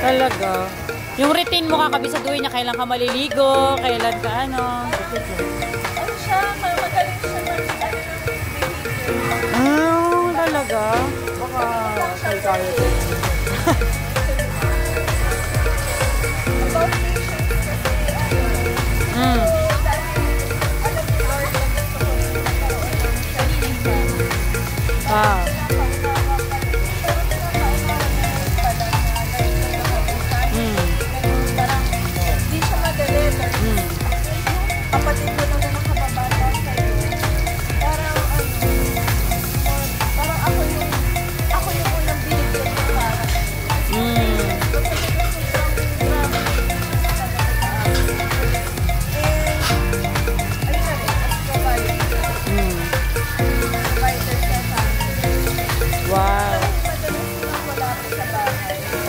Talaga. Yung routine mo kakabisaduhin niya, kailan ka maliligo, kailan ka ano. Ano siya, magaling siya Talaga? Baka say tayo. about patience kasi alam ni Lord na gusto ko magkaroon ng training ka. Ah. Parang hindi siya madali. Kapatid ko naman nakababata sa'yo. Parang parang ako yung unang binigyan ng parang.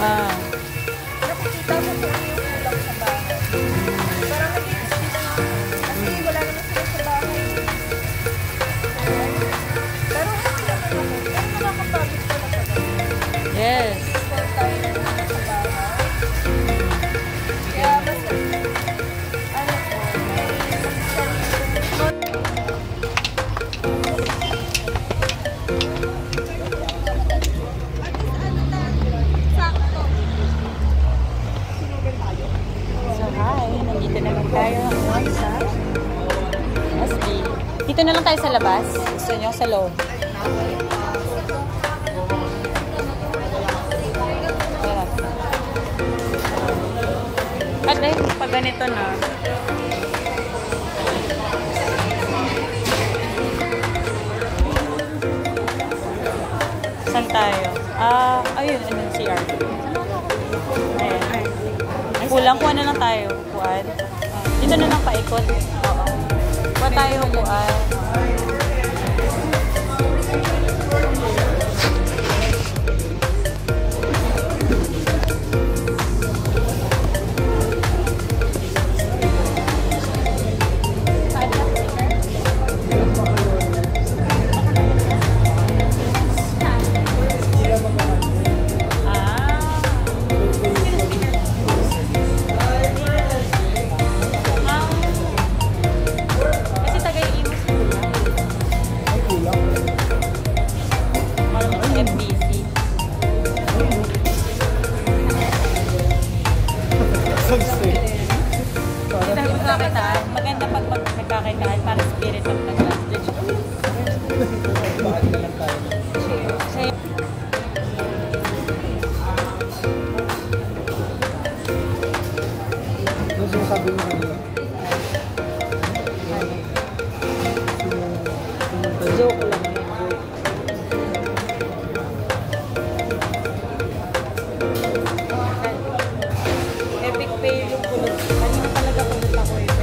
Wow. Nakikita mo kung ano yung kulang sa bahay. Parang nag-i-excuse na kasi wala naman sila sa bahay. Pero happy naman ako. Pero nakakapagod ko na pala. Yes. Spend tayo na naman sa bahay. Kaya mas ano po, may nandito naman tayo sa SB. Dito na lang tayo sa labas. Gusto nyo sa loob. At dahil pag ganito na. Saan tayo? Ayun, anong CR. Ayan. Kulang, kuha na lang tayo. Kuhaan. Dito na lang paikot. Oo. Kuha tayo, kuhaan. Maganda pag nagkakakitaan para spirit of the class. Ano sinasabi mo kanina? Joke lang. Epic fail yung kulot. Kanina talaga kulot ako eh.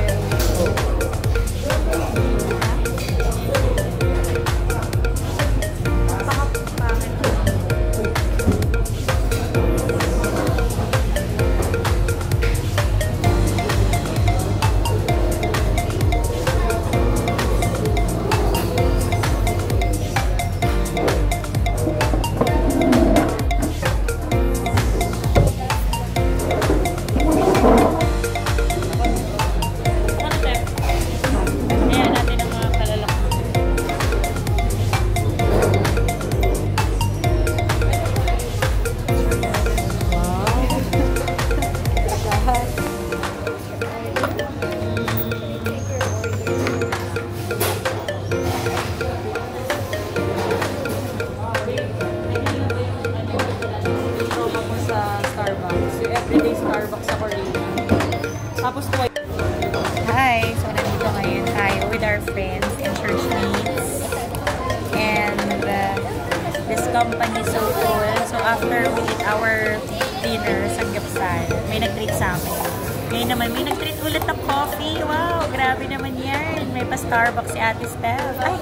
Tapos po. Hi! So, nandito ngayon tayo with our friends and church mates. And this company is so cool. So, after we eat our dinner sa Gapsal, may nag-treat sa amin. Ngayon naman, may nag-treat ulit ng coffee. Wow! Grabe naman yan. May pa-Starbucks si Ate Steph. Ay!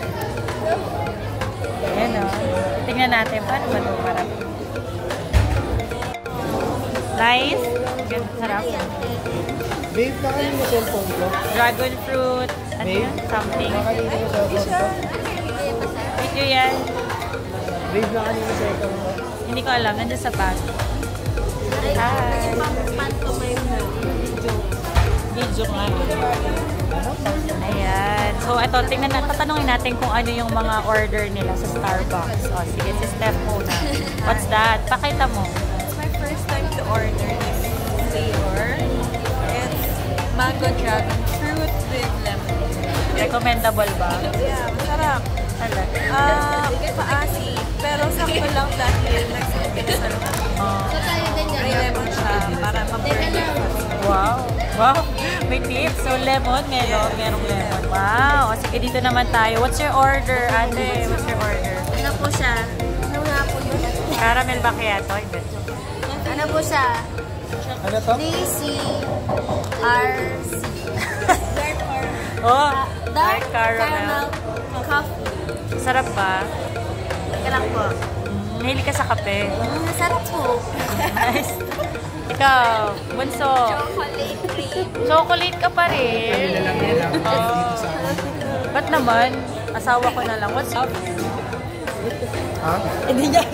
Ayan o. Tingnan natin. Paano ba ito? Parang nice. Sarap. Babe, nakalim mo cellphone ko? Dragon fruit. Ano yan? Something. Nakalim mo cellphone ko? Video yan. Babe, nakalim mo cellphone ko? Hindi ko alam. Nandiyan sa bag. Hi! Pantomime na. Video nga. Ayan. So, ito, tatanungin natin kung ano yung mga order nila sa Starbucks. O, sige, si Steph muna. What's that? Pakita mo. It's my first time to order this flavor. It's mango dragon fruit with lemon. Recommendable ba? Yeah, masarap. Hala. Paasi. Pero sakto lang dahil nagsimpisa lang. May lemon siya para ma-burn. Wow. Wow. May tips. So, lemon. Merong lemon. Wow. O, sige, dito naman tayo. What's your order, ate? What's your order? Ano po siya? Ano nga po yun? Caramel macchiato? Hindi. Ano po siya? Ano to? DCRC. Oh, Dark caramel. coffee. Sarap ba? Teka lang po. Mahilig ka sa kape. Masarap po. Nice. Ikaw, bunso. Chocolate cream. Chocolate ka pa rin. Oh. Ba't naman? Asawa ko na lang. What's up? Ha? Hindi niya.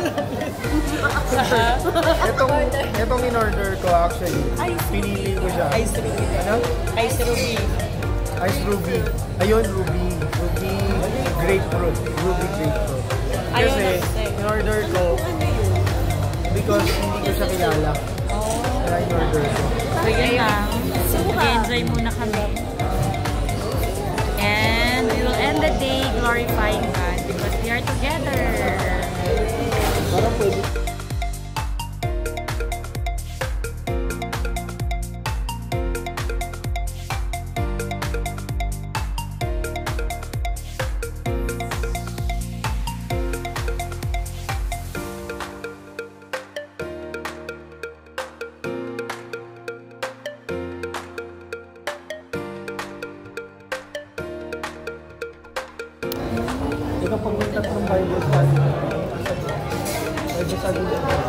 Itong in-order ko actually. Pinili ko siya. Ice ruby. Ano? Ice ruby. Ice ruby. Ayun, ruby. Ruby grapefruit. Ruby grapefruit. Ayun, Kasi, nagse- in-order ko because hindi ko siya kilala. Kaya in-order ko. So, yun lang. Mag-enjoy muna kami. And we will end the day glorifying God because we are together. Parang pwede. Ikaw pag ng Bible study. Bible study.